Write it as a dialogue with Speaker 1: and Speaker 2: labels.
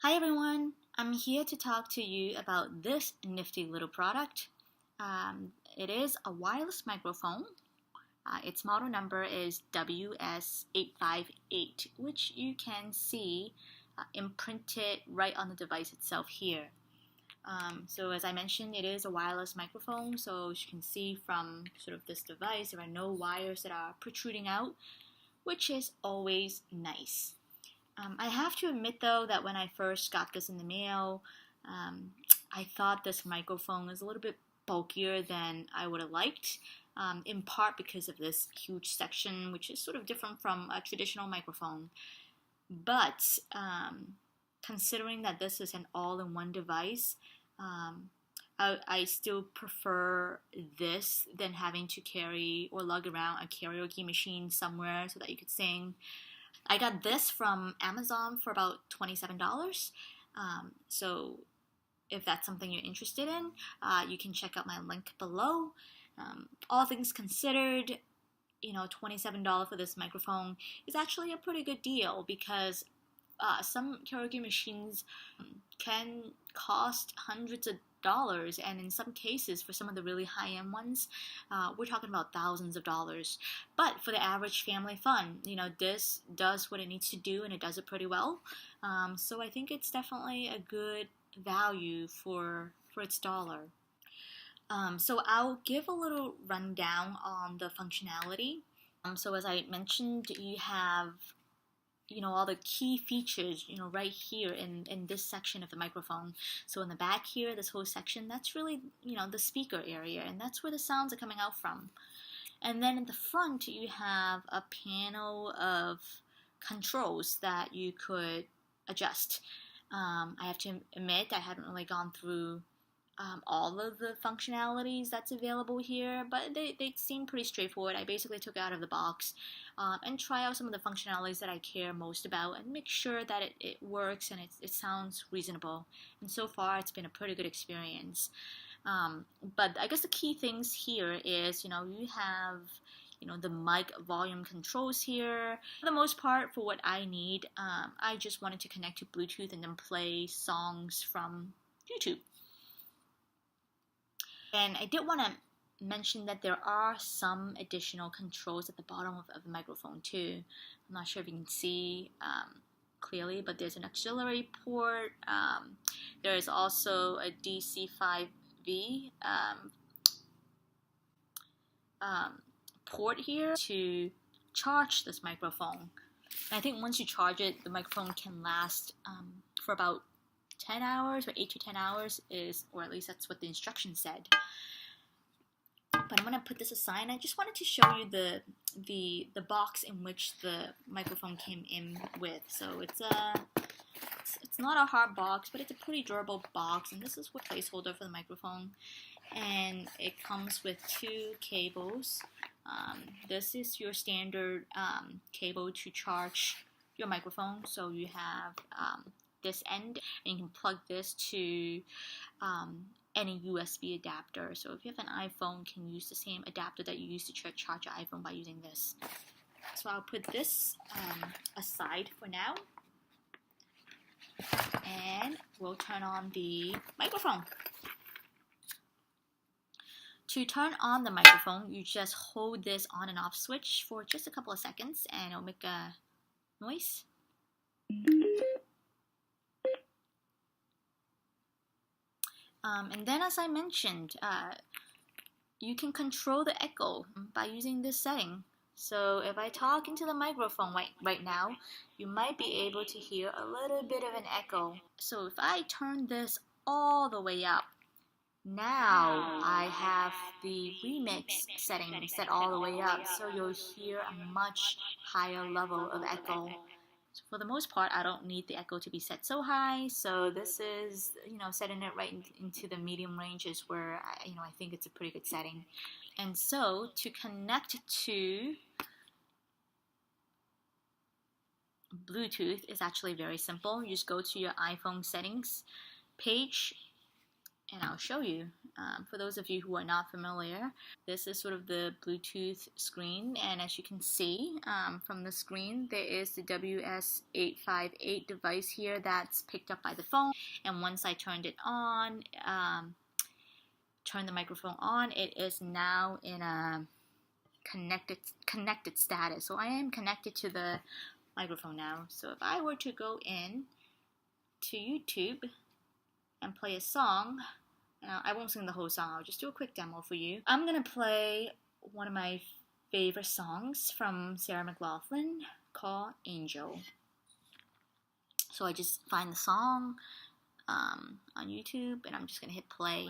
Speaker 1: Hi everyone, I'm here to talk to you about this nifty little product. It is a wireless microphone. Its model number is WS858, which you can see imprinted right on the device itself here. So as I mentioned, it is a wireless microphone, so as you can see from sort of this device, there are no wires that are protruding out, which is always nice. I have to admit though that when I first got this in the mail, I thought this microphone was a little bit bulkier than I would have liked, in part because of this huge section, which is sort of different from a traditional microphone. But considering that this is an all-in-one device, I still prefer this than having to carry or lug around a karaoke machine somewhere so that you could sing. I got this from Amazon for about $27. So if that's something you're interested in, you can check out my link below. All things considered, $27 for this microphone is actually a pretty good deal because some karaoke machines can cost hundreds of dollars, and in some cases, for some of the really high-end ones, we're talking about thousands of dollars. But for the average family fun, this does what it needs to do, and it does it pretty well. So I think it's definitely a good value for its dollar. So I'll give a little rundown on the functionality. So as I mentioned, you have all the key features, right here in this section of the microphone. So in the back here, this whole section, that's really, the speaker area, and that's where the sounds are coming out from. And then in the front, you have a panel of controls that you could adjust. I have to admit, I haven't really gone through all of the functionalities that's available here, but they seem pretty straightforward. I basically took it out of the box and try out some of the functionalities that I care most about and make sure that it works and it sounds reasonable. And so far, it's been a pretty good experience. But I guess the key things here is, you have the mic volume controls here. For the most part, for what I need, I just wanted to connect to Bluetooth and then play songs from YouTube. And I did want to mention that there are some additional controls at the bottom of the microphone too. I'm not sure if you can see clearly, but there's an auxiliary port. There is also a DC5V port here to charge this microphone. And I think once you charge it, the microphone can last for about 10 hours or 8 to 10 hours or at least that's what the instructions said. But I'm going to put this aside. I just wanted to show you the box in which the microphone came in with. So it's not a hard box, but it's a pretty durable box, and this is what placeholder for the microphone. And it comes with two cables. This is your standard cable to charge your microphone. So you have this end, and you can plug this to any USB adapter. So if you have an iPhone, you can use the same adapter that you use to charge your iPhone by using this. So I'll put this aside for now, and we'll turn on the microphone. To turn on the microphone, you just hold this on and off switch for just a couple of seconds, and it'll make a noise. And then, as I mentioned, you can control the echo by using this setting. So if I talk into the microphone right now, you might be able to hear a little bit of an echo. So if I turn this all the way up, now I have the remix setting set all the way up, so you'll hear a much higher level of echo. So for the most part, I don't need the echo to be set so high, so this is, setting it right into the medium ranges where, I think it's a pretty good setting. And so to connect to Bluetooth is actually very simple. You just go to your iPhone settings page, and I'll show you. For those of you who are not familiar, this is sort of the Bluetooth screen, and as you can see from the screen, there is the WS858 device here that's picked up by the phone, and once I turned it on, turn the microphone on, it is now in a connected status. So I am connected to the microphone now. So if I were to go in to YouTube and play a song, I won't sing the whole song, I'll just do a quick demo for you. I'm gonna play one of my favorite songs from Sarah McLachlan called Angel. So I just find the song on YouTube and I'm just gonna hit play.